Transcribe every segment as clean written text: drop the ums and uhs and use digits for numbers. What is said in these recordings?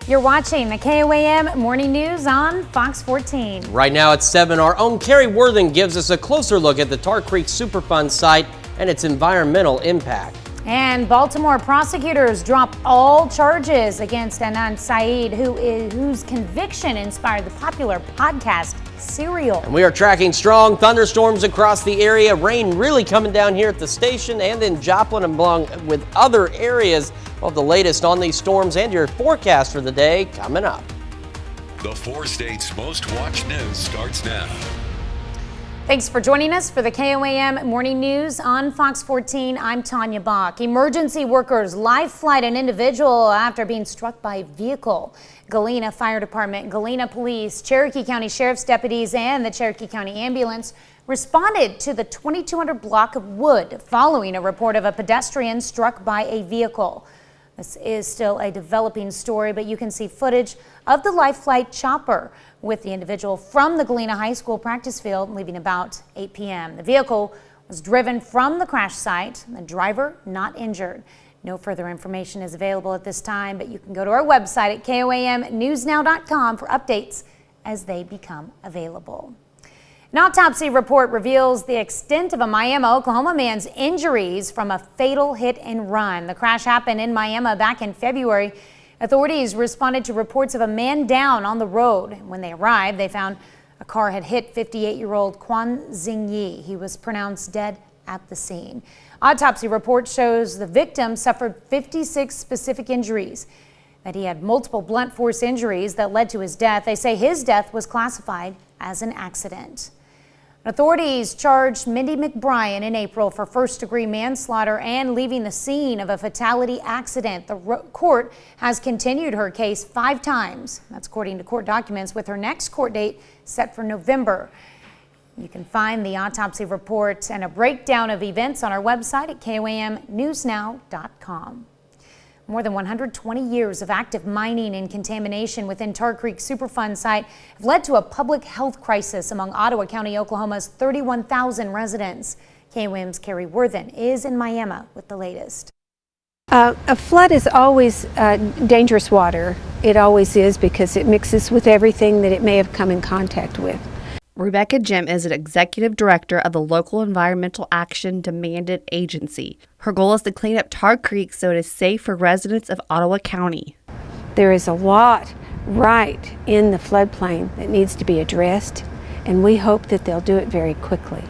You're watching the KOAM Morning News on Fox 14. Right now at 7, our own Carrie Worthen gives us a closer look at the Tar Creek Superfund site and its environmental impact. And Baltimore prosecutors drop all charges against Adnan Syed, whose conviction inspired the popular podcast Serial. And we are tracking strong thunderstorms across the area. Rain really coming down here at the station and in Joplin along with other areas. We'll have the latest on these storms and your forecast for the day coming up. The 4 states' most watched news starts now. Thanks for joining us for the KOAM Morning News on Fox 14. I'm Tanya Bach. Emergency workers life flight an individual after being struck by a vehicle. Galena Fire Department, Galena Police, Cherokee County Sheriff's deputies, and the Cherokee County Ambulance responded to the 2200 block of Wood following a report of a pedestrian struck by a vehicle. This is still a developing story, but you can see footage of the life flight chopper with the individual from the Galena High School practice field leaving about 8 p.m. The vehicle was driven from the crash site, the driver not injured. No further information is available at this time, but you can go to our website at KOAMnewsnow.com for updates as they become available. An autopsy report reveals the extent of a Miami, Oklahoma man's injuries from a fatal hit and run. The crash happened in Miami back in February. Authorities responded to reports of a man down on the road. When they arrived, they found a car had hit 58-year-old Quan Zing Yi. He was pronounced dead at the scene. Autopsy report shows the victim suffered 56 specific injuries, that he had multiple blunt force injuries that led to his death. They say his death was classified as an accident. Authorities charged Mindy McBrien in April for first-degree manslaughter and leaving the scene of a fatality accident. The court has continued her case 5 times. That's according to court documents, with her next court date set for November. You can find the autopsy report and a breakdown of events on our website at KOAMnewsnow.com. More than 120 years of active mining and contamination within Tar Creek Superfund site have led to a public health crisis among Ottawa County, Oklahoma's 31,000 residents. KOAM's Carrie Worthen is in Miami with the latest. A flood is always dangerous water. It always is, because it mixes with everything that it may have come in contact with. Rebecca Jim is an executive director of the local environmental action demanded agency. Her goal is to clean up Tar Creek so it is safe for residents of Ottawa County. There is a lot right in the floodplain that needs to be addressed, and we hope that they'll do it very quickly.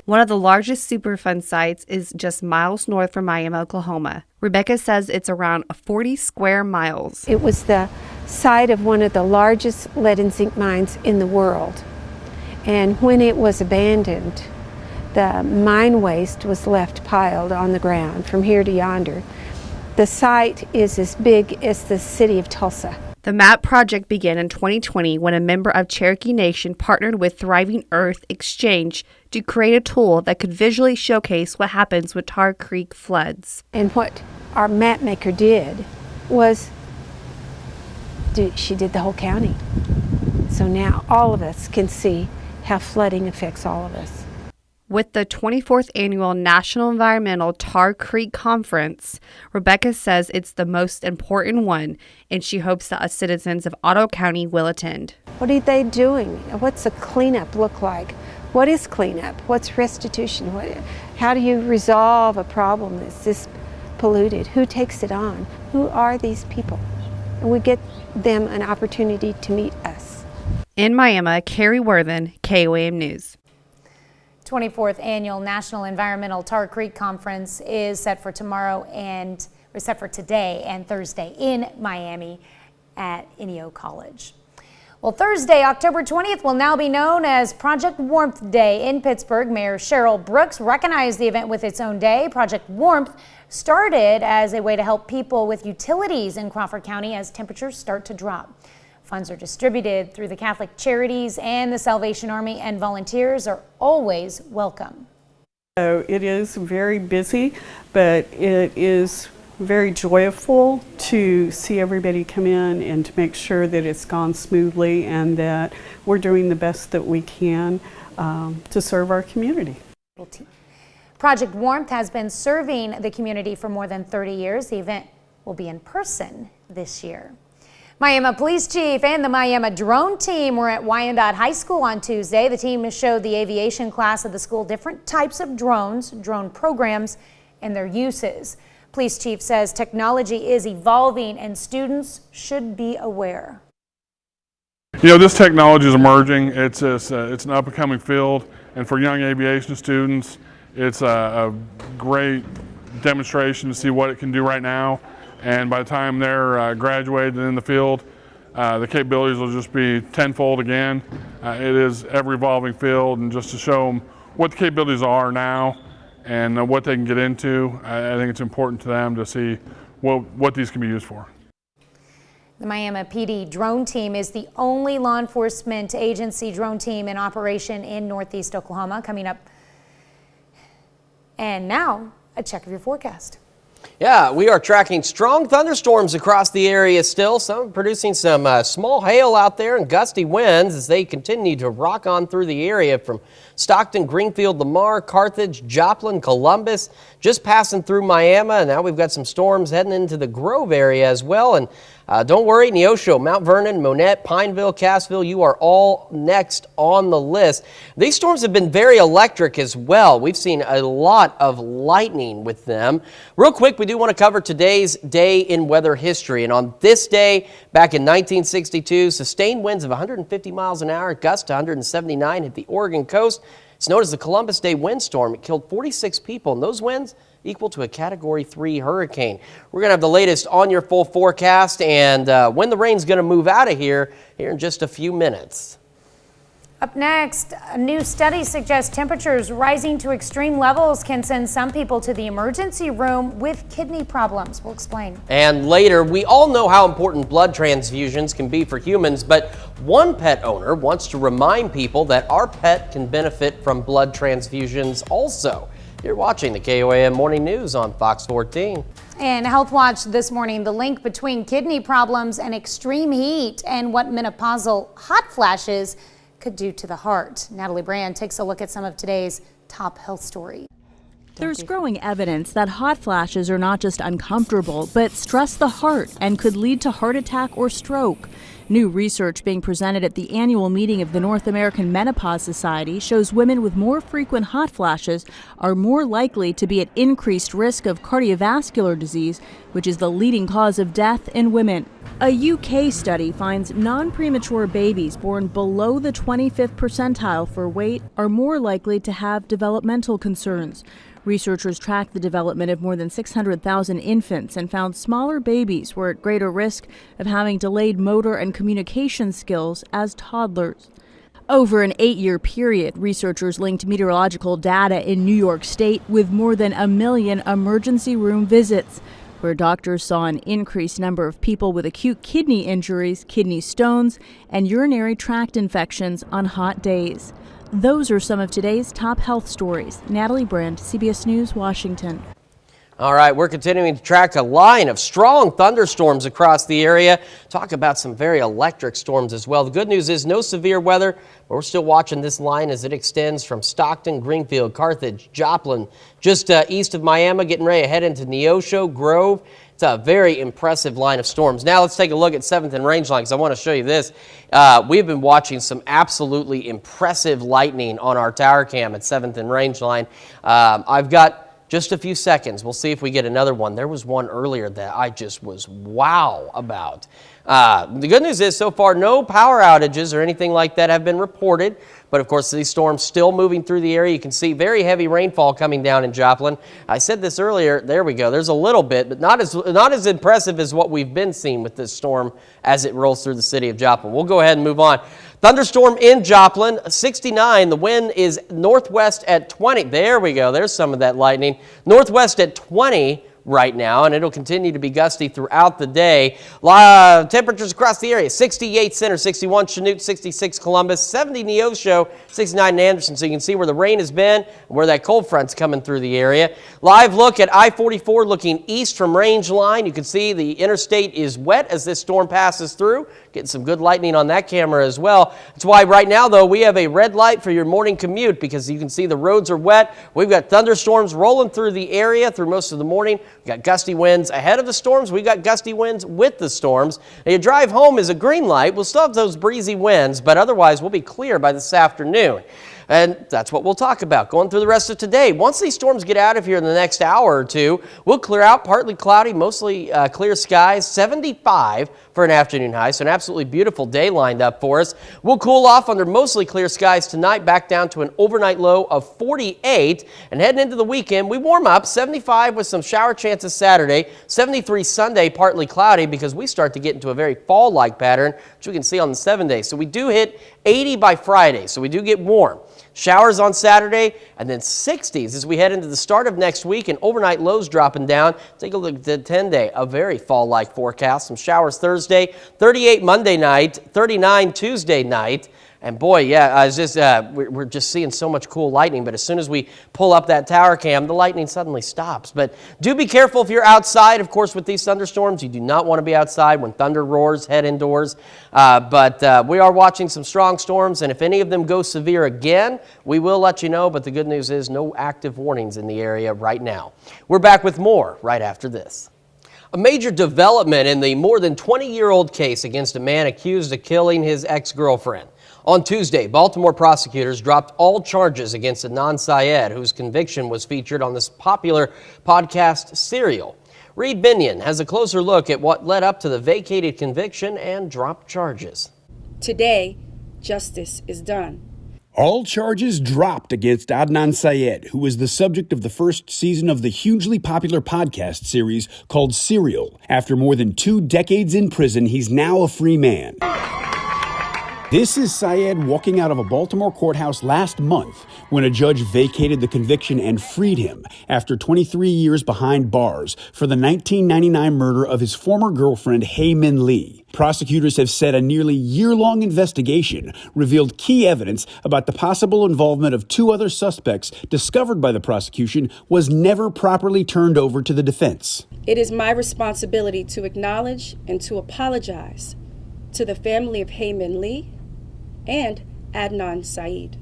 One of the largest Superfund sites is just miles north from Miami, Oklahoma. Rebecca says it's around 40 square miles. It was the site of one of the largest lead and zinc mines in the world. And when it was abandoned, the mine waste was left piled on the ground from here to yonder. The site is as big as the city of Tulsa. The MAP project began in 2020 when a member of Cherokee Nation partnered with Thriving Earth Exchange to create a tool that could visually showcase what happens when Tar Creek floods. And what our map maker did was, she did the whole county. So now all of us can see how flooding affects all of us. With the 24th Annual National Environmental Tar Creek Conference, Rebecca says it's the most important one, and she hopes that citizens of Ottawa County will attend. What are they doing? What's a cleanup look like? What is cleanup? What's restitution? How do you resolve a problem that's this polluted? Who takes it on? Who are these people? And we get them an opportunity to meet us. In Miami, Carrie Worthen, KOAM News. 24th Annual National Environmental Tar Creek Conference is set for today and Thursday in Miami at NEO College. Well, Thursday, October 20th will now be known as Project Warmth Day in Pittsburgh. Mayor Cheryl Brooks recognized the event with its own day. Project Warmth started as a way to help people with utilities in Crawford County as temperatures start to drop. Funds are distributed through the Catholic Charities and the Salvation Army, and volunteers are always welcome. So it is very busy, but it is very joyful to see everybody come in and to make sure that it's gone smoothly and that we're doing the best that we can to serve our community. Project Warmth has been serving the community for more than 30 years. The event will be in person this year. Miami Police Chief and the Miami drone team were at Wyandotte High School on Tuesday. The team showed the aviation class of the school different types of drones, drone programs, and their uses. Police Chief says technology is evolving and students should be aware. You know, this technology is emerging. It's an up-and-coming field, and for young aviation students, it's a great demonstration to see what it can do right now. And by the time they're graduated in the field, the capabilities will just be tenfold again. It is ever-evolving field, and just to show them what the capabilities are now and what they can get into, I think it's important to them to see what these can be used for. The Miami PD drone team is the only law enforcement agency drone team in operation in Northeast Oklahoma. Coming up. And now, a check of your forecast. Yeah, we are tracking strong thunderstorms across the area still, some producing some small hail out there and gusty winds as they continue to rock on through the area from Stockton, Greenfield, Lamar, Carthage, Joplin, Columbus, just passing through Miami. And now we've got some storms heading into the Grove area as well. And don't worry, Neosho, Mount Vernon, Monette, Pineville, Cassville, you are all next on the list. These storms have been very electric as well. We've seen a lot of lightning with them. Real quick, we do want to cover today's day in weather history. And on this day, back in 1962, sustained winds of 150 miles an hour, gusts to 179 hit the Oregon coast. It's known as the Columbus Day windstorm. It killed 46 people, and those winds equal to a Category 3 hurricane. We're going to have the latest on your full forecast and when the rain's going to move out of here in just a few minutes. Up next, a new study suggests temperatures rising to extreme levels can send some people to the emergency room with kidney problems. We'll explain. And later, we all know how important blood transfusions can be for humans, but one pet owner wants to remind people that our pet can benefit from blood transfusions also. You're watching the KOAM Morning News on Fox 14. And Health Watch this morning, the link between kidney problems and extreme heat and what menopausal hot flashes could do to the heart. Natalie Brand takes a look at some of today's top health stories. There's growing evidence that hot flashes are not just uncomfortable, but stress the heart and could lead to heart attack or stroke. New research being presented at the annual meeting of the North American Menopause Society shows women with more frequent hot flashes are more likely to be at increased risk of cardiovascular disease, which is the leading cause of death in women. A UK study finds non-premature babies born below the 25th percentile for weight are more likely to have developmental concerns. Researchers tracked the development of more than 600,000 infants and found smaller babies were at greater risk of having delayed motor and communication skills as toddlers. Over an 8-year period, researchers linked meteorological data in New York State with more than 1 million emergency room visits, where doctors saw an increased number of people with acute kidney injuries, kidney stones, and urinary tract infections on hot days. Those are some of today's top health stories. Natalie Brand, CBS News, Washington. All right, we're continuing to track a line of strong thunderstorms across the area. Talk about some very electric storms as well. The good news is no severe weather, but we're still watching this line as it extends from Stockton, Greenfield, Carthage, Joplin, just east of Miami, getting ready to head into Neosho, Grove. It's a very impressive line of storms. Now let's take a look at 7th and Rangeline because I want to show you this. We've been watching some absolutely impressive lightning on our tower cam at 7th and Rangeline. I've got just a few seconds. We'll see if we get another one. There was one earlier that I just was wow about. The good news is so far no power outages or anything like that have been reported. But of course, these storms still moving through the area. You can see very heavy rainfall coming down in Joplin. I said this earlier. There we go. There's a little bit, but not as impressive as what we've been seeing with this storm as it rolls through the city of Joplin. We'll go ahead and move on. Thunderstorm in Joplin, 69. The wind is northwest at 20. There we go. There's some of that lightning. Northwest at 20 right now, and it'll continue to be gusty throughout the day. Temperatures across the area: 68 Center, 61 Chanute, 66 Columbus, 70 Neosho, 69 in Anderson. So you can see where the rain has been and where that cold front's coming through the area. Live look at I-44 looking east from Rangeline. You can see the interstate is wet as this storm passes through. Getting some good lightning on that camera as well. That's why right now, though, we have a red light for your morning commute because you can see the roads are wet. We've got thunderstorms rolling through the area through most of the morning. We got gusty winds ahead of the storms. We got gusty winds with the storms. Now, your drive home is a green light. We'll still have those breezy winds, but otherwise we'll be clear by this afternoon. And that's what we'll talk about going through the rest of today. Once these storms get out of here in the next hour or two, we'll clear out, partly cloudy, mostly clear skies, 75 for an afternoon high. So an absolutely beautiful day lined up for us. We'll cool off under mostly clear skies tonight, back down to an overnight low of 48. And heading into the weekend, we warm up, 75 with some shower chances Saturday, 73 Sunday, partly cloudy, because we start to get into a very fall-like pattern, which we can see on the 7 days. So we do hit 80 by Friday, so we do get warm. Showers on Saturday, and then 60s as we head into the start of next week, and overnight lows dropping down. Take a look at the 10-day, a very fall-like forecast. Some showers Thursday, 38 Monday night, 39 Tuesday night. And boy, yeah, we're just seeing so much cool lightning, but as soon as we pull up that tower cam, the lightning suddenly stops. But do be careful if you're outside. Of course, with these thunderstorms, you do not want to be outside when thunder roars, head indoors. But we are watching some strong storms, and if any of them go severe again, we will let you know. But the good news is no active warnings in the area right now. We're back with more right after this. A major development in the more than 20-year-old case against a man accused of killing his ex-girlfriend. On Tuesday, Baltimore prosecutors dropped all charges against Adnan Syed, whose conviction was featured on this popular podcast Serial. Reed Binion has a closer look at what led up to the vacated conviction and dropped charges. Today, justice is done. All charges dropped against Adnan Syed, who was the subject of the first season of the hugely popular podcast series called Serial. After more than 2 decades in prison, he's now a free man. This is Syed walking out of a Baltimore courthouse last month when a judge vacated the conviction and freed him after 23 years behind bars for the 1999 murder of his former girlfriend, Hae Min Lee. Prosecutors have said a nearly year-long investigation revealed key evidence about the possible involvement of 2 other suspects discovered by the prosecution was never properly turned over to the defense. It is my responsibility to acknowledge and to apologize to the family of Hae Min Lee and Adnan Syed.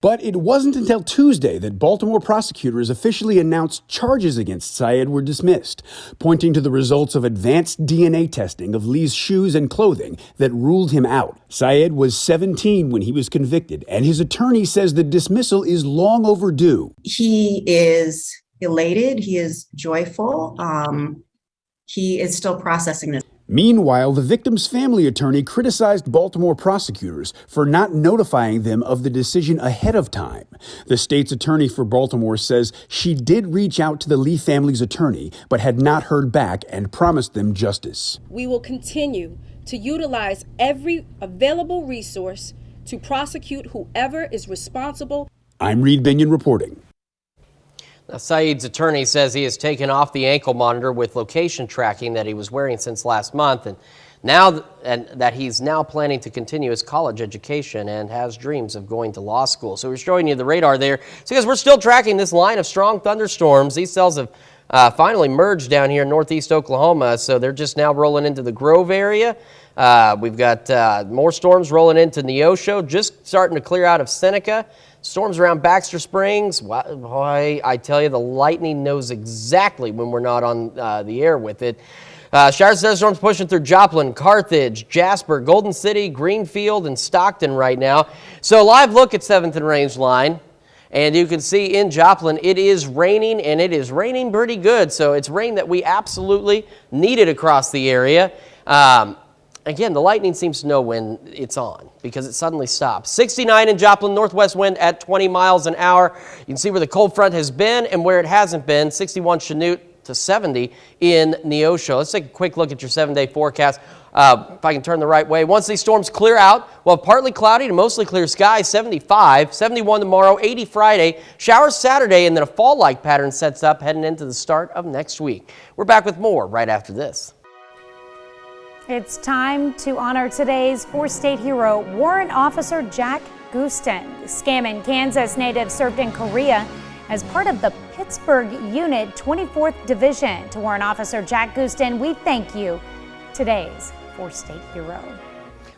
But it wasn't until Tuesday that Baltimore prosecutors officially announced charges against Syed were dismissed, pointing to the results of advanced DNA testing of Lee's shoes and clothing that ruled him out. Syed was 17 when he was convicted, and his attorney says the dismissal is long overdue. He is elated. He is joyful. He is still processing this. Meanwhile, the victim's family attorney criticized Baltimore prosecutors for not notifying them of the decision ahead of time. The state's attorney for Baltimore says she did reach out to the Lee family's attorney, but had not heard back and promised them justice. We will continue to utilize every available resource to prosecute whoever is responsible. I'm Reed Binion reporting. Now, Syed's attorney says he has taken off the ankle monitor with location tracking that he was wearing since last month, and that he's now planning to continue his college education and has dreams of going to law school. So we're showing you the radar there. So because we're still tracking this line of strong thunderstorms, these cells have finally merged down here in northeast Oklahoma, so they're just now rolling into the Grove area. We've got more storms rolling into Neosho, just starting to clear out of Seneca. Storms around Baxter Springs. Boy, I tell you, the lightning knows exactly when we're not on the air with it. Showers and thunderstorms pushing through Joplin, Carthage, Jasper, Golden City, Greenfield, and Stockton right now. So a live look at 7th and Range line. And you can see in Joplin, it is raining, and it is raining pretty good. So it's rain that we absolutely needed across the area. Again, the lightning seems to know when it's on because it suddenly stops. 69 in Joplin, northwest wind at 20 miles an hour. You can see where the cold front has been and where it hasn't been. 61 Chanute to 70 in Neosho. Let's take a quick look at your 7-day forecast. If I can turn the right way. Once these storms clear out, we'll have partly cloudy to mostly clear skies, 75, 71 tomorrow, 80 Friday, showers Saturday, and then a fall-like pattern sets up heading into the start of next week. We're back with more right after this. It's time to honor today's 4-state hero, Warrant Officer Jack Gustin. The Scammon, Kansas native served in Korea as part of the Pittsburgh Unit 24th Division. To Warrant Officer Jack Gustin, we thank you, today's 4-state hero.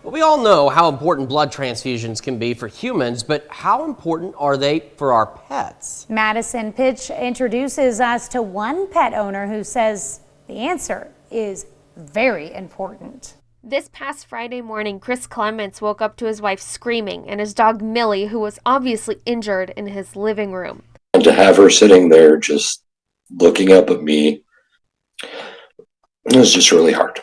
Well, we all know how important blood transfusions can be for humans, but how important are they for our pets? Madison Pitch introduces us to one pet owner who says the answer is very important. This past Friday morning, Chris Clements woke up to his wife screaming and his dog Milky, who was obviously injured, in his living room. And to have her sitting there just looking up at me, it was just really hard.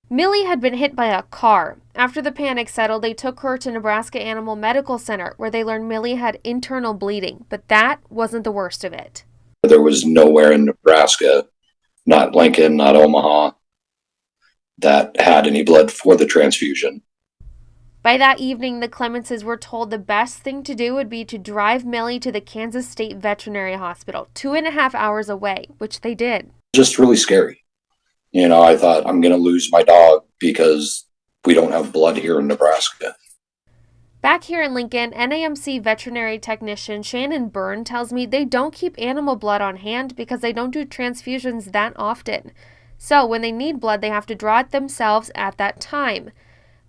Milky had been hit by a car. After the panic settled, they took her to Nebraska Animal Medical Center, where they learned Milky had internal bleeding, but that wasn't the worst of it. There was nowhere in Nebraska, not Lincoln, not Omaha, that had any blood for the transfusion. By that evening, the Clementses were told the best thing to do would be to drive Milky to the Kansas State Veterinary Hospital, 2.5 hours away, which they did. Just really scary. You know, I thought I'm going to lose my dog because we don't have blood here in Nebraska. Back here in Lincoln, NAMC veterinary technician Shannon Byrne tells me they don't keep animal blood on hand because they don't do transfusions that often. So when they need blood, they have to draw it themselves at that time.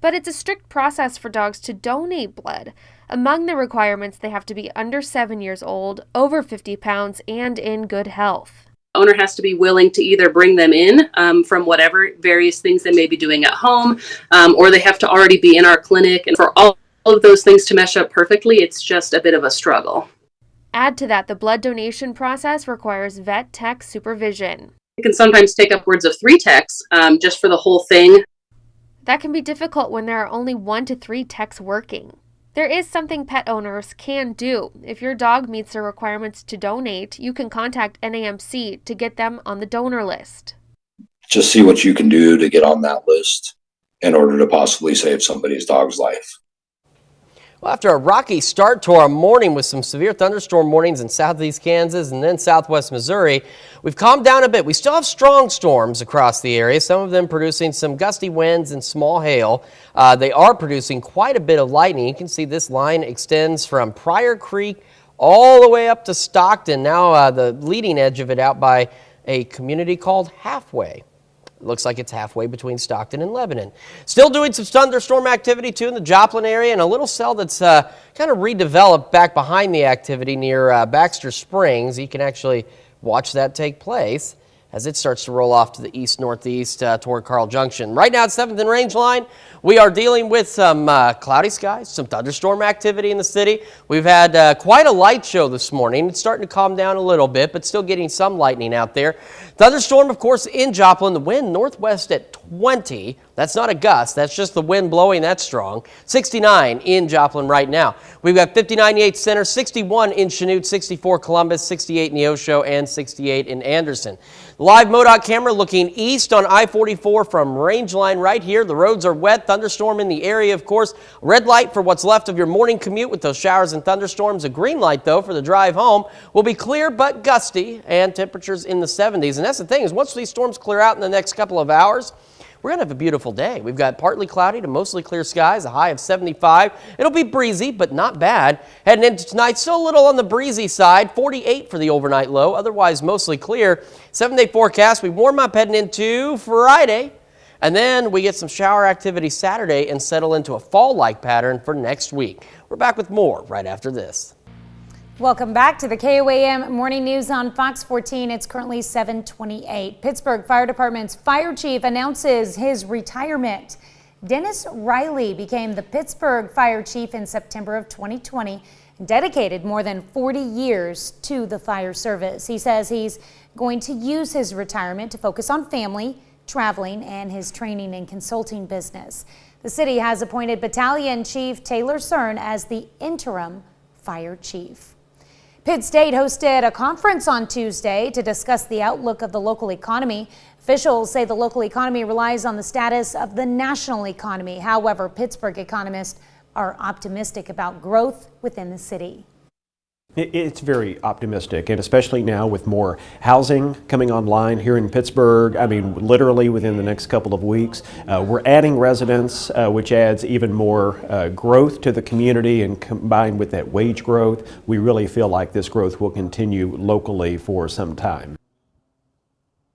But it's a strict process for dogs to donate blood. Among the requirements, they have to be under 7 years old, over 50 pounds, and in good health. Owner has to be willing to either bring them in from whatever various things they may be doing at home, or they have to already be in our clinic. And for all of those things to mesh up perfectly, it's just a bit of a struggle. Add to that, the blood donation process requires vet tech supervision. It can sometimes take upwards of 3 techs just for the whole thing. That can be difficult when there are only 1 to 3 techs working. There is something pet owners can do. If your dog meets the requirements to donate, you can contact NAMC to get them on the donor list. Just see what you can do to get on that list in order to possibly save somebody's dog's life. Well, after a rocky start to our morning with some severe thunderstorm warnings in southeast Kansas and then southwest Missouri, we've calmed down a bit. We still have strong storms across the area, some of them producing some gusty winds and small hail. They are producing quite a bit of lightning. You can see this line extends from Pryor Creek all the way up to Stockton. Now the leading edge of it out by a community called Halfway. It looks like it's halfway between Stockton and Lebanon. Still doing some thunderstorm activity too in the Joplin area, and a little cell that's kind of redeveloped back behind the activity near Baxter Springs. You can actually watch that take place as it starts to roll off to the east-northeast toward Carl Junction. Right now at 7th and Range Line, we are dealing with some cloudy skies, some thunderstorm activity in the city. We've had quite a light show this morning. It's starting to calm down a little bit, but still getting some lightning out there. Thunderstorm, of course, in Joplin. The wind northwest at 20. That's not a gust. That's just the wind blowing that strong. 69 in Joplin right now. We've got 59 Yates Center, 61 in Chanute, 64 Columbus, 68 Neosho, and 68 in Anderson. Live MoDOT camera looking east on I-44 from Range Line right here. The roads are wet. Thunderstorm in the area, of course. Red light for what's left of your morning commute with those showers and thunderstorms. A green light, though, for the drive home. Will be clear but gusty and temperatures in the 70s. And that's the thing, is once these storms clear out in the next couple of hours, we're going to have a beautiful day. We've got partly cloudy to mostly clear skies, a high of 75. It'll be breezy, but not bad. Heading into tonight, still a little on the breezy side, 48 for the overnight low, otherwise mostly clear. 7-day forecast, we warm up heading into Friday, and then we get some shower activity Saturday and settle into a fall-like pattern for next week. We're back with more right after this. Welcome back to the KOAM Morning News on Fox 14. It's currently 7:28. Pittsburgh Fire Department's fire chief announces his retirement. Dennis Riley became the Pittsburgh fire chief in September of 2020 and dedicated more than 40 years to the fire service. He says he's going to use his retirement to focus on family, traveling, and his training and consulting business. The city has appointed Battalion Chief Taylor Cern as the interim fire chief. Pitt State hosted a conference on Tuesday to discuss the outlook of the local economy. Officials say the local economy relies on the status of the national economy. However, Pittsburgh economists are optimistic about growth within the city. It's very optimistic, and especially now with more housing coming online here in Pittsburgh. I mean, literally within the next couple of weeks. We're adding residents, which adds even more growth to the community, and combined with that wage growth, we really feel like this growth will continue locally for some time.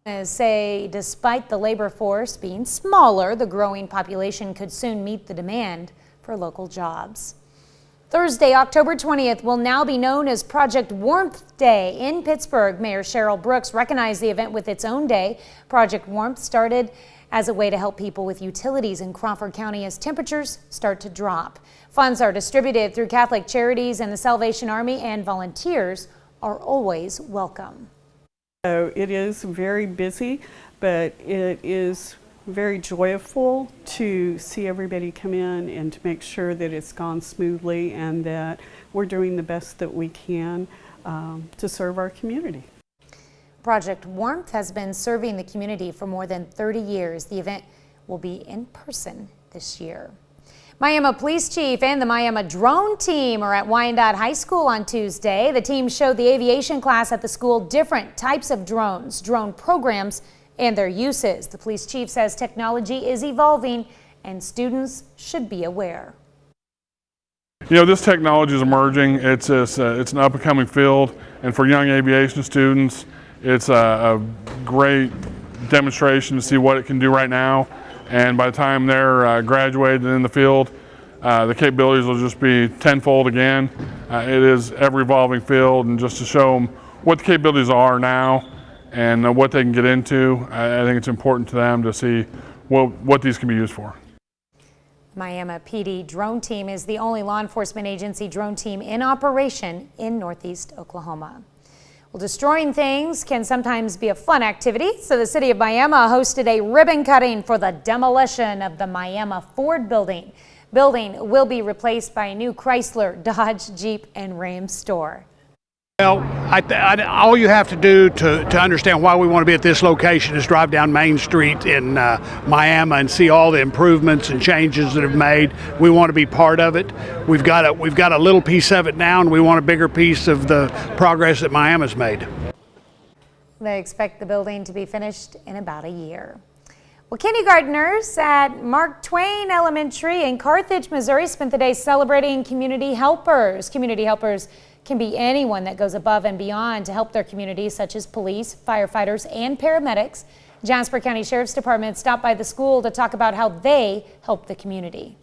Say despite the labor force being smaller, the growing population could soon meet the demand for local jobs. Thursday, October 20th will now be known as Project Warmth Day in Pittsburgh. Mayor Cheryl Brooks recognized the event with its own day. Project Warmth started as a way to help people with utilities in Crawford County as temperatures start to drop. Funds are distributed through Catholic Charities and the Salvation Army, and volunteers are always welcome. So it is very busy, but it is very joyful to see everybody come in and to make sure that it's gone smoothly and that we're doing the best that we can to serve our community. Project Warmth has been serving the community for more than 30 years. The event will be in person this year. Miami Police Chief and the Miami Drone Team are at Wyandotte High School on Tuesday. The team showed the aviation class at the school different types of drones, drone programs, and their uses. The police chief says technology is evolving and students should be aware. You know, this technology is emerging. It's an up-and-coming field, and for young aviation students, it's a great demonstration to see what it can do right now. And by the time they're graduated in the field, the capabilities will just be tenfold again. It is ever-evolving field, and just to show them what the capabilities are now and what they can get into, I think it's important to them to see what these can be used for. Miami PD Drone Team is the only law enforcement agency drone team in operation in Northeast Oklahoma. Well, destroying things can sometimes be a fun activity, so the city of Miami hosted a ribbon cutting for the demolition of the Miami Ford building. Building will be replaced by a new Chrysler, Dodge, Jeep, and Ram store. Well, all you have to do to understand why we want to be at this location is drive down Main Street in Miami and see all the improvements and changes that have made. We want to be part of it. We've got a little piece of it now, and we want a bigger piece of the progress that Miami's made. They expect the building to be finished in about a year. Well, kindergartners at Mark Twain Elementary in Carthage, Missouri spent the day celebrating community helpers. Community helpers can be anyone that goes above and beyond to help their community, such as police, firefighters, and paramedics. Jasper County Sheriff's Department stopped by the school to talk about how they help the community.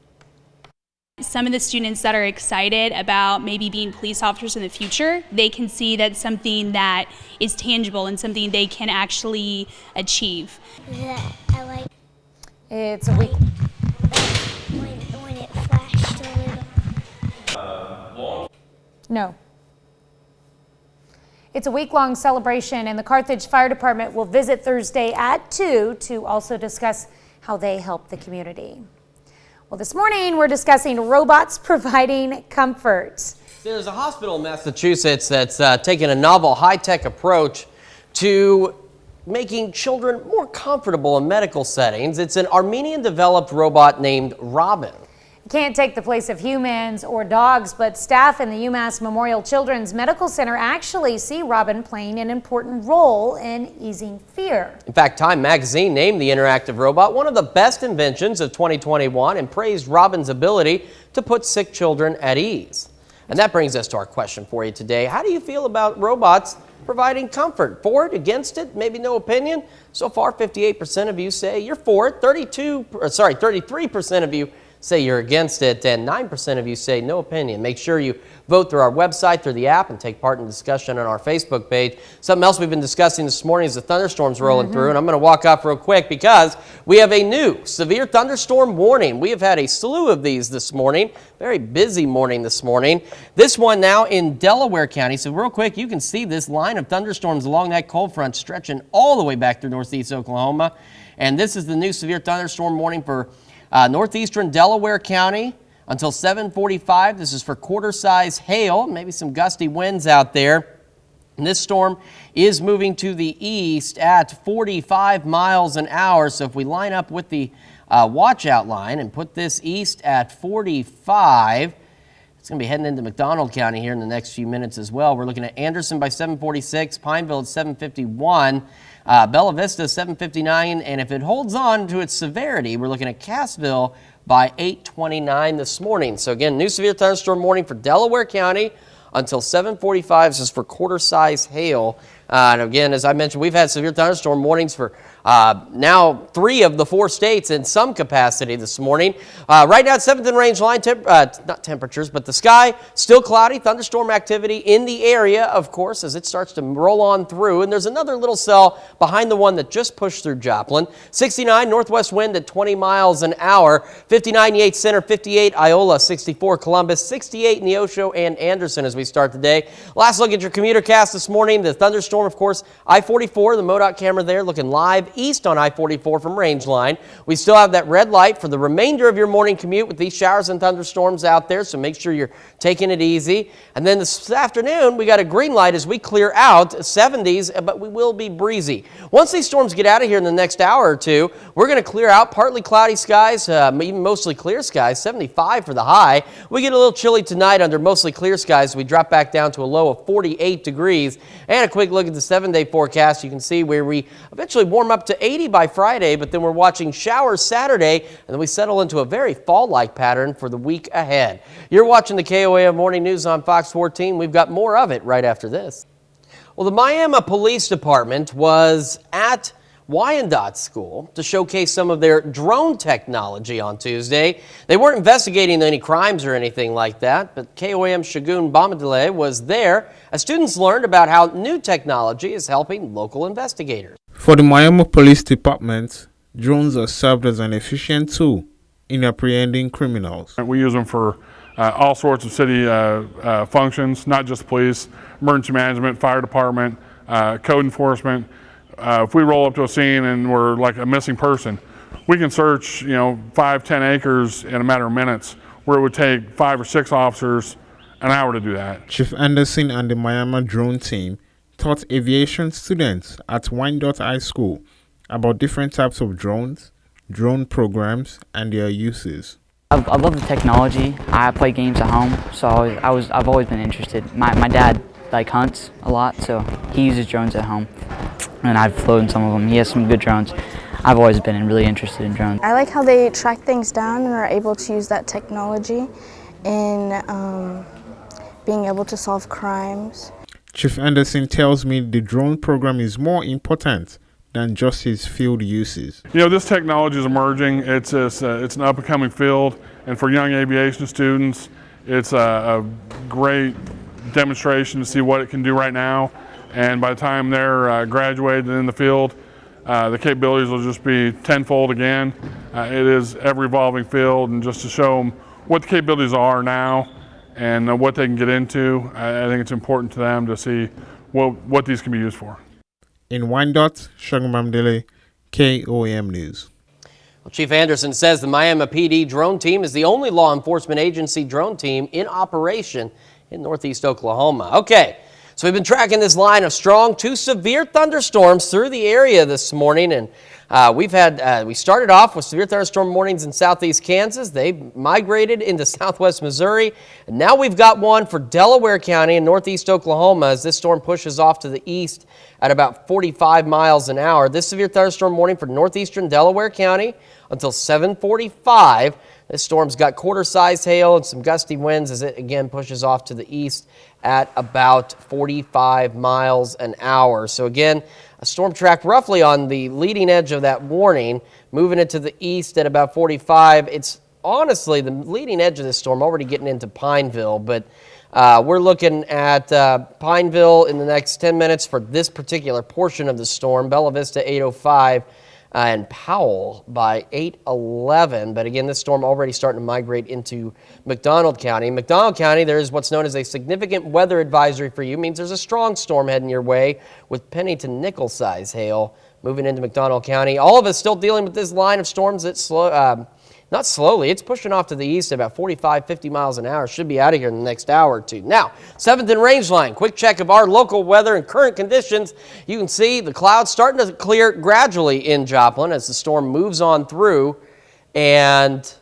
Some of the students that are excited about maybe being police officers in the future, they can see that's something that is tangible and something they can actually achieve. Yeah, I like it's a week. When it flashed a little. No. It's a week-long celebration, and the Carthage Fire Department will visit Thursday at 2 to also discuss how they help the community. Well, this morning we're discussing robots providing comfort. There's a hospital in Massachusetts that's taken a novel high-tech approach to making children more comfortable in medical settings. It's an Armenian-developed robot named Robin. It can't take the place of humans or dogs, but staff in the UMass Memorial Children's Medical Center actually see Robin playing an important role in easing fear. In fact, Time magazine named the interactive robot one of the best inventions of 2021 and praised Robin's ability to put sick children at ease. And that brings us to our question for you today. How do you feel about robots providing comfort? For it, against it, maybe no opinion? So far, 58% of you say you're for it, 33% of you say you're against it, and 9% of you say no opinion. Make sure you vote through our website, through the app, and take part in the discussion on our Facebook page. Something else we've been discussing this morning is the thunderstorms rolling through, and I'm going to walk off real quick because we have a new severe thunderstorm warning. We have had a slew of these this morning. Very busy morning this morning. This one now in Delaware County. So real quick, you can see this line of thunderstorms along that cold front stretching all the way back through northeast Oklahoma. And this is the new severe thunderstorm warning for Northeastern Delaware County until 7:45. This is for quarter-size hail, maybe some gusty winds out there. And this storm is moving to the east at 45 miles an hour. So if we line up with the watch-out line and put this east at 45, it's going to be heading into McDonald County here in the next few minutes as well. We're looking at Anderson by 7:46, Pineville at 7:51. Bella Vista 7:59, and if it holds on to its severity, we're looking at Cassville by 8:29 this morning. So again, new severe thunderstorm warning for Delaware County until 7:45. This is for quarter-size hail And again, as I mentioned, we've had severe thunderstorm warnings for now 3 of the 4 states in some capacity this morning. Right now, 7th and range line, not temperatures, but the sky still cloudy. Thunderstorm activity in the area, of course, as it starts to roll on through. And there's another little cell behind the one that just pushed through Joplin. 69 northwest wind at 20 miles an hour. 59 Yates Center, 58 Iola, 64 Columbus, 68 Neosho and Anderson as we start the day. Last look at your commuter cast this morning. The thunderstorm, of course, I-44, the MoDOT camera there looking live east on I-44 from Rangeline. We still have that red light for the remainder of your morning commute with these showers and thunderstorms out there, so make sure you're taking it easy. And then this afternoon, we got a green light as we clear out 70s, but we will be breezy. Once these storms get out of here in the next hour or two, we're going to clear out partly cloudy skies, even mostly clear skies, 75 for the high. We get a little chilly tonight under mostly clear skies. We drop back down to a low of 48 degrees. And a quick look at the 7-day forecast. You can see where we eventually warm up to 80 by Friday, but then we're watching showers Saturday, and then we settle into a very fall-like pattern for the week ahead. You're watching the KOAM Morning News on Fox 14. We've got more of it right after this. Well, the Miami Police Department was at Wyandotte School to showcase some of their drone technology on Tuesday. They weren't investigating any crimes or anything like that, but KOAM's Shagun Bomadile was there as students learned about how new technology is helping local investigators. For the Miami Police Department, drones are served as an efficient tool in apprehending criminals. We use them for all sorts of city functions, not just police, emergency management, fire department, code enforcement. If we roll up to a scene and we're like a missing person, we can search, 5-10 acres in a matter of minutes, where it would take 5 or 6 officers an hour to do that. Chief Anderson and the Miami drone team taught aviation students at Wyandotte High School about different types of drones, drone programs, and their uses. I love the technology. I play games at home, so I've always been interested. My dad hunts a lot, so he uses drones at home, and I've flown some of them. He has some good drones. I've always been really interested in drones. I like how they track things down and are able to use that technology in being able to solve crimes. Chief Anderson tells me the drone program is more important than just its field uses. This technology is emerging. It's an up-and-coming field, and for young aviation students, it's a great demonstration to see what it can do right now. And by the time they're graduated in the field, the capabilities will just be tenfold again. It is ever-evolving field, and just to show them what the capabilities are now and what they can get into, I think it's important to them to see what these can be used for. In Wyandotte, Shagun Bomadile, KOAM News. Well, Chief Anderson says the Miami PD drone team is the only law enforcement agency drone team in operation in Northeast Oklahoma. Okay, so we've been tracking this line of strong to severe thunderstorms through the area this morning, and we started off with severe thunderstorm warnings in southeast Kansas. They migrated into southwest Missouri, and now we've got one for Delaware County in northeast Oklahoma as this storm pushes off to the east at about 45 miles an hour. This severe thunderstorm warning for northeastern Delaware County until 7:45. This storm's got quarter-sized hail and some gusty winds as it again pushes off to the east at about 45 miles an hour. So again, a storm track roughly on the leading edge of that warning, moving it to the east at about 45. It's honestly the leading edge of this storm already getting into Pineville, but we're looking at Pineville in the next 10 minutes for this particular portion of the storm. Bella Vista 8:05 and Powell by 8:11. But again, this storm already starting to migrate into McDonald County. McDonald County, there is what's known as a significant weather advisory for you. Means there's a strong storm heading your way with penny to nickel size hail moving into McDonald County. All of us still dealing with this line of storms that not slowly, it's pushing off to the east at about 45, 50 miles an hour. Should be out of here in the next hour or two. Now, 7th and range line. Quick check of our local weather and current conditions. You can see the clouds starting to clear gradually in Joplin as the storm moves on through. And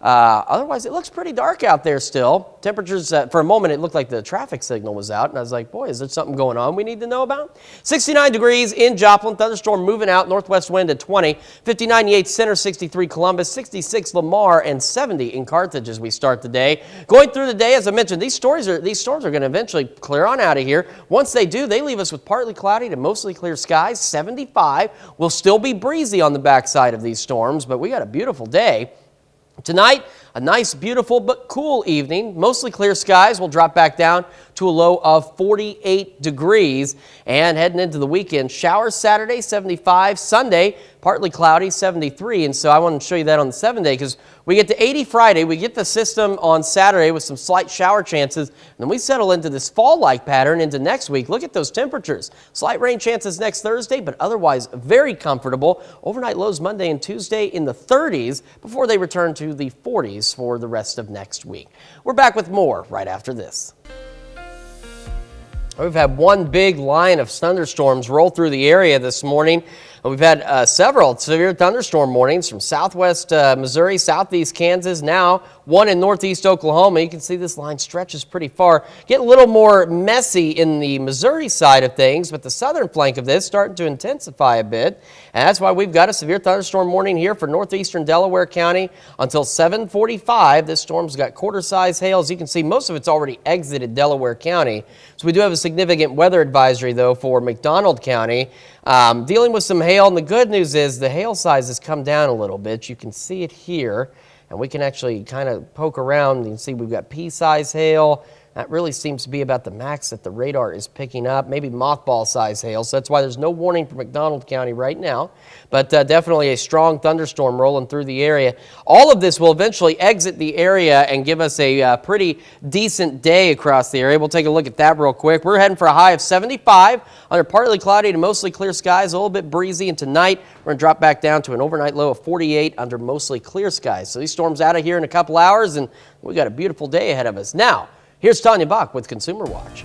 Otherwise, it looks pretty dark out there still. Temperatures, for a moment, it looked like the traffic signal was out, and I was like, boy, is there something going on we need to know about? 69 degrees in Joplin. Thunderstorm moving out. Northwest wind at 20. 59 Yates Center, 63 Columbus, 66 Lamar, and 70 in Carthage as we start the day. Going through the day, as I mentioned, these storms are going to eventually clear on out of here. Once they do, they leave us with partly cloudy to mostly clear skies. 75 will still be breezy on the backside of these storms, but we got a beautiful day. Tonight, a nice, beautiful, but cool evening. Mostly clear skies will drop back down to a low of 48 degrees. And heading into the weekend, showers Saturday, 75. Sunday, partly cloudy, 73. And so I want to show you that on the 7-day because we get to 80 Friday. We get the system on Saturday with some slight shower chances. And then we settle into this fall-like pattern into next week. Look at those temperatures. Slight rain chances next Thursday, but otherwise very comfortable. Overnight lows Monday and Tuesday in the 30s before they return to the 40s for the rest of next week. We're back with more right after this. We've had one big line of thunderstorms roll through the area this morning. We've had several severe thunderstorm warnings from southwest Missouri, southeast Kansas, now one in northeast Oklahoma. You can see this line stretches pretty far. Get a little more messy in the Missouri side of things, but the southern flank of this starting to intensify a bit. And that's why we've got a severe thunderstorm warning here for northeastern Delaware County until 7:45. This storm's got quarter-size hail. As you can see, most of it's already exited Delaware County. So we do have a significant weather advisory, though, for McDonald County. Dealing with some hail, and the good news is the hail size has come down a little bit. You can see it here, and we can actually kind of poke around. You can see we've got pea-size hail. That really seems to be about the max that the radar is picking up, maybe mothball-size hail. So that's why there's no warning for McDonald County right now, but definitely a strong thunderstorm rolling through the area. All of this will eventually exit the area and give us a pretty decent day across the area. We'll take a look at that real quick. We're heading for a high of 75 under partly cloudy to mostly clear skies, a little bit breezy. And tonight, we're going to drop back down to an overnight low of 48 under mostly clear skies. So these storms out of here in a couple hours, and we got a beautiful day ahead of us. Now, here's Tanya Bach with Consumer Watch.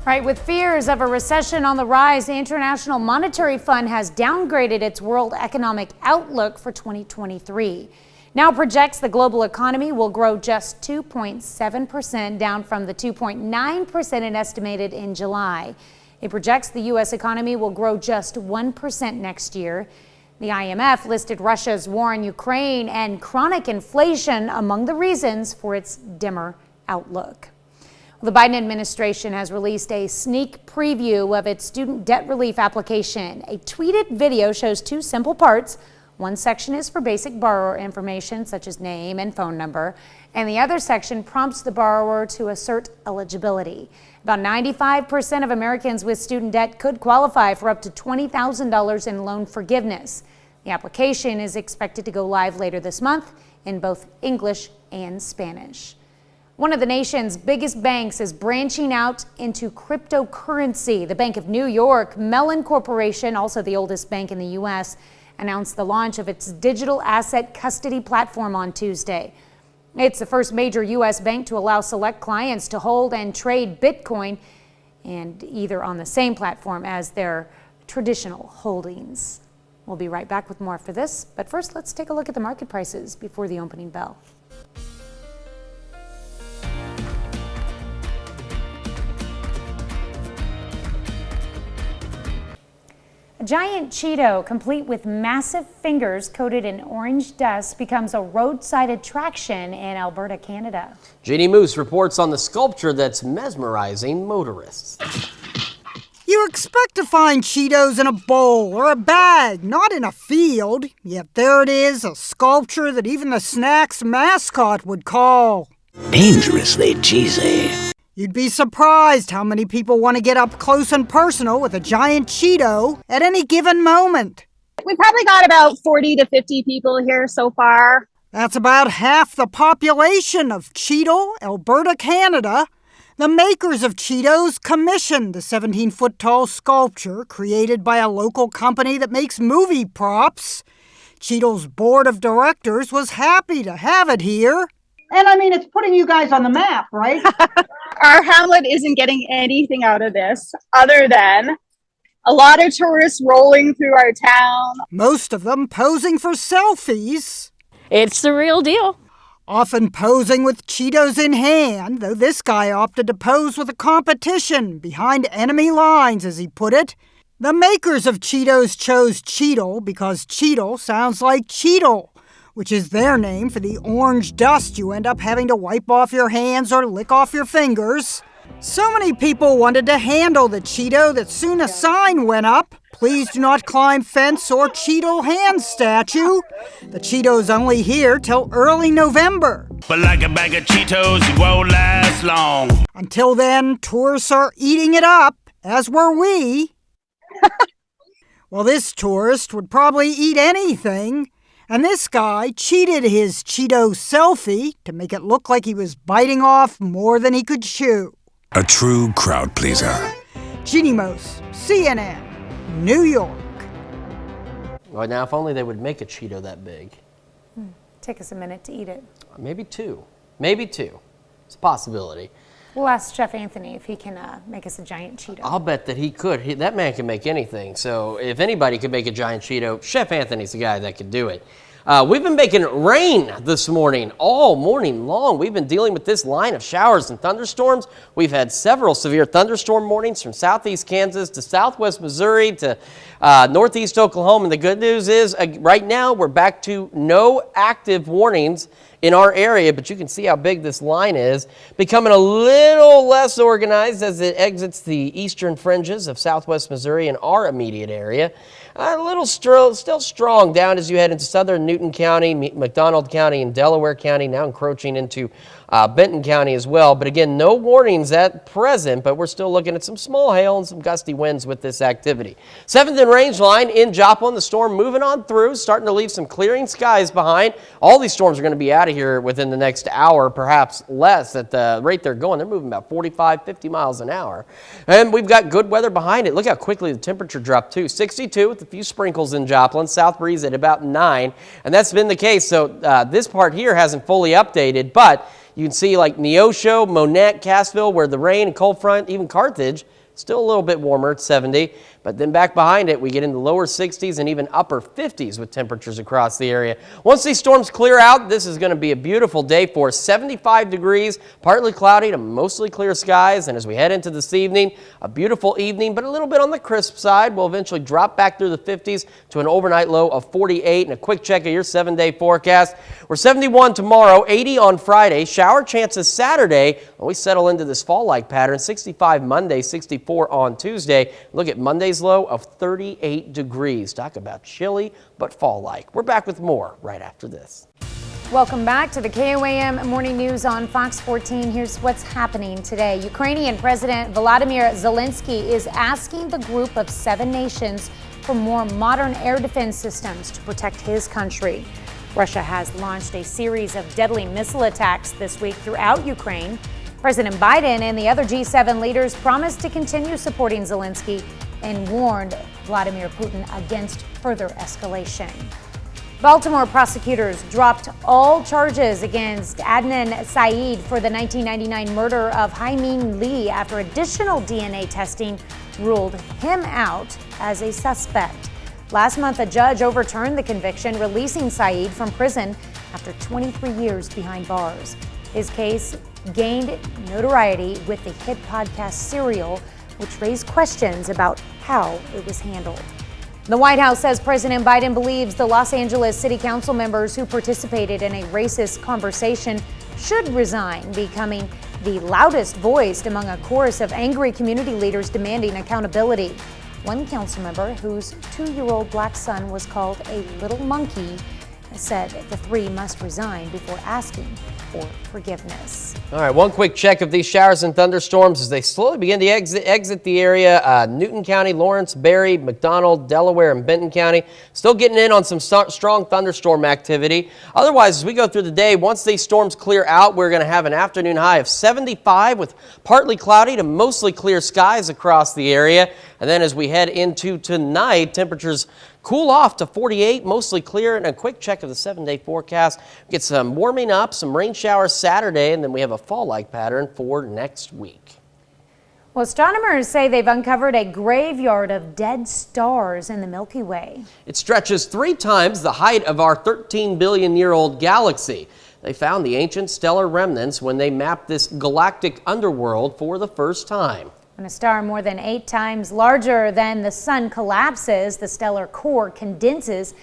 Right, with fears of a recession on the rise, the International Monetary Fund has downgraded its world economic outlook for 2023. Now projects the global economy will grow just 2.7%, down from the 2.9% it estimated in July. It projects the U.S. economy will grow just 1% next year. The IMF listed Russia's war in Ukraine and chronic inflation among the reasons for its dimmer outlook. The Biden administration has released a sneak preview of its student debt relief application. A tweeted video shows two simple parts. One section is for basic borrower information, such as name and phone number, and the other section prompts the borrower to assert eligibility. About 95% of Americans with student debt could qualify for up to $20,000 in loan forgiveness. The application is expected to go live later this month in both English and Spanish. One of the nation's biggest banks is branching out into cryptocurrency. The Bank of New York Mellon Corporation, also the oldest bank in the U.S., announced the launch of its digital asset custody platform on Tuesday. It's the first major U.S. bank to allow select clients to hold and trade Bitcoin, and either on the same platform as their traditional holdings. We'll be right back with more after this, but first let's take a look at the market prices before the opening bell. A giant Cheeto, complete with massive fingers coated in orange dust, becomes a roadside attraction in Alberta, Canada. Jeannie Moose reports on the sculpture that's mesmerizing motorists. You expect to find Cheetos in a bowl or a bag, not in a field. Yet there it is, a sculpture that even the snack's mascot would call dangerously cheesy. You'd be surprised how many people want to get up close and personal with a giant Cheeto at any given moment. We've probably got about 40 to 50 people here so far. That's about half the population of Cheeto, Alberta, Canada. The makers of Cheetos commissioned the 17-foot-tall sculpture created by a local company that makes movie props. Cheeto's board of directors was happy to have it here. And I mean, it's putting you guys on the map, right? Our hamlet isn't getting anything out of this other than a lot of tourists rolling through our town. Most of them posing for selfies. It's the real deal. often posing with Cheetos in hand, though this guy opted to pose with a competition behind enemy lines, as he put it. The makers of Cheetos chose Cheetle because Cheetle sounds like Cheetle, which is their name for the orange dust you end up having to wipe off your hands or lick off your fingers. So many people wanted to handle the Cheeto that soon a sign went up. Please do not climb fence or Cheetle hand statue. The Cheeto's only here till early November. But like a bag of Cheetos, it won't last long. Until then, tourists are eating it up, as were we. Well, this tourist would probably eat anything, and this guy cheated his Cheeto selfie to make it look like he was biting off more than he could chew. A true crowd pleaser. Jeannie Mose, CNN, New York. Well, now, if only they would make a Cheeto that big. Take us a minute to eat it. Maybe two. Maybe two. It's a possibility. We'll ask Chef Anthony if he can make us a giant Cheeto. I'll bet that he could. That man can make anything. So if anybody could make a giant Cheeto, Chef Anthony's the guy that could do it. We've been making rain this morning, all morning long. We've been dealing with this line of showers and thunderstorms. We've had several severe thunderstorm mornings from southeast Kansas to southwest Missouri to northeast Oklahoma. And the good news is right now we're back to no active warnings in our area, but you can see how big this line is, becoming a little less organized as it exits the eastern fringes of southwest Missouri and our immediate area. A little still strong down as you head into southern Newton County, McDonald County, and Delaware County, now encroaching into Benton County as well. But again, no warnings at present, but we're still looking at some small hail and some gusty winds with this activity. 7th and range line in Joplin, the storm moving on through, starting to leave some clearing skies behind. All these storms are going to be out of here within the next hour, perhaps less. At the rate they're going, they're moving about 45, 50 miles an hour. And we've got good weather behind it. Look how quickly the temperature dropped too. 62 with a few sprinkles in Joplin, south breeze at about 9, and that's been the case. So this part here hasn't fully updated, but you can see like Neosho, Monette, Cassville, where the rain and cold front, even Carthage, still a little bit warmer at 70. But then back behind it, we get into lower 60s and even upper 50s with temperatures across the area. Once these storms clear out, this is going to be a beautiful day for us. 75 degrees, partly cloudy to mostly clear skies. And as we head into this evening, a beautiful evening, but a little bit on the crisp side. We'll eventually drop back through the 50s to an overnight low of 48. And a quick check of your 7-day forecast. We're 71 tomorrow, 80 on Friday, shower chances Saturday. We settle into this fall-like pattern, 65 Monday, 64 on Tuesday. Look at Monday's low of 38 degrees. Talk about chilly, but fall-like. We're back with more right after this. Welcome back to the KOAM Morning News on Fox 14. Here's what's happening today. Ukrainian President Volodymyr Zelensky is asking the group of 7 nations for more modern air defense systems to protect his country. Russia has launched a series of deadly missile attacks this week throughout Ukraine. President Biden and the other G7 leaders promised to continue supporting Zelensky and warned Vladimir Putin against further escalation. Baltimore prosecutors dropped all charges against Adnan Syed for the 1999 murder of Hae-Min Lee after additional DNA testing ruled him out as a suspect. Last month, a judge overturned the conviction, releasing Syed from prison after 23 years behind bars. His case gained notoriety with the hit podcast Serial, which raised questions about how it was handled. The White House says President Biden believes the Los Angeles City Council members who participated in a racist conversation should resign, becoming the loudest voiced among a chorus of angry community leaders demanding accountability. One council member, whose 2-year-old black son was called a little monkey, said the 3 must resign before asking for forgiveness. All right, one quick check of these showers and thunderstorms as they slowly begin to exit the area. Newton County, Lawrence, Berry, McDonald, Delaware, and Benton County. Still getting in on some strong thunderstorm activity. Otherwise, as we go through the day, once these storms clear out, we're going to have an afternoon high of 75 with partly cloudy to mostly clear skies across the area. And then as we head into tonight, temperatures cool off to 48, mostly clear, and a quick check of the 7-day forecast. Get some warming up, some rain showers Saturday, and then we have a fall-like pattern for next week. Well, astronomers say they've uncovered a graveyard of dead stars in the Milky Way. It stretches 3 times the height of our 13 billion-year-old galaxy. They found the ancient stellar remnants when they mapped this galactic underworld for the first time. When a star more than 8 times larger than the sun collapses, the stellar core condenses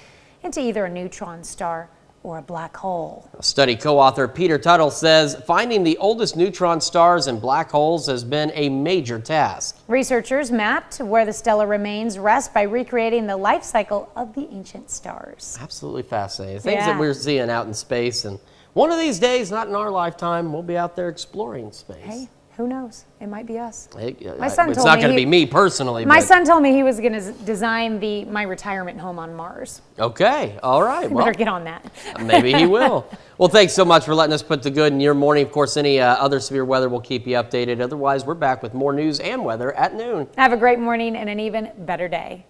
into either a neutron star or a black hole. Study co-author Peter Tuttle says finding the oldest neutron stars and black holes has been a major task. Researchers mapped where the stellar remains rest by recreating the life cycle of the ancient stars. Absolutely fascinating. Things that we're seeing out in space, and one of these days, not in our lifetime, we'll be out there exploring space. Hey, who knows? It might be us. It's not going to be me personally. My son told me he was going to design my retirement home on Mars. Okay, all right. Well, better get on that. Maybe he will. Well, thanks so much for letting us put the good in your morning. Of course, any other severe weather will keep you updated. Otherwise, we're back with more news and weather at noon. Have a great morning and an even better day.